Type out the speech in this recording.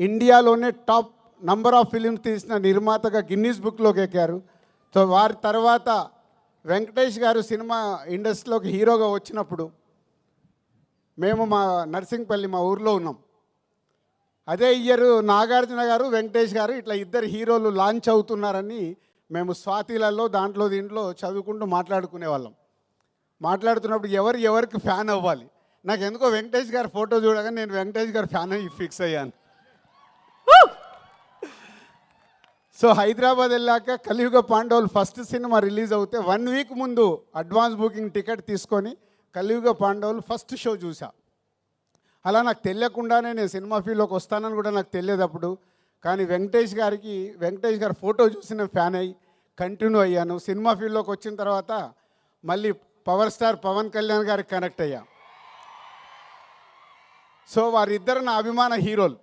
ఇండియాలోనే top number of films తీసిన నిర్మాతగా గిన్నీస్ బుక్లోకి ఎక్కారు. సో వారి తర్వాత వెంకటేష్ గారు సినిమా ఇండస్ట్రీలోకి హీరోగా వచ్చినప్పుడు మేము మా నర్సింగ్పల్లి మా ఊర్లో ఉన్నాం. అదే ఇయర్ నాగార్జున గారు వెంకటేష్ గారు ఇట్లా ఇద్దరు హీరోలు లాంచ్ అవుతున్నారని మేము స్వాతిలలో దీంట్లో చదువుకుంటూ మాట్లాడుకునే వాళ్ళం. మాట్లాడుతున్నప్పుడు ఎవరికి ఫ్యాన్ అవ్వాలి, నాకు ఎందుకో వెంకటేష్ గారి ఫోటో చూడగానే నేను వెంకటేష్ గారి ఫ్యాన్ అయ్యి ఫిక్స్ అయ్యాను. సో హైదరాబాద్ వెళ్ళాక కలియుగ పాండవులు ఫస్ట్ సినిమా రిలీజ్ అవుతే 1 వీక్ ముందు అడ్వాన్స్ బుకింగ్ టికెట్ తీసుకొని కలియుగ పాండవులు ఫస్ట్ షో చూసా. అలా నాకు తెలియకుండానే నేను సినిమా ఫీల్డ్లోకి వస్తానని కూడా నాకు తెలియదు అప్పుడు. కానీ వెంకటేష్ గారి ఫోటో చూసి నేను ఫ్యాన్ అయ్యి కంటిన్యూ అయ్యాను. సినిమా ఫీల్డ్లోకి వచ్చిన తర్వాత మళ్ళీ పవర్ స్టార్ పవన్ కళ్యాణ్ గారికి కనెక్ట్ అయ్యా. సో వారిద్దరు నా అభిమాన హీరోలు.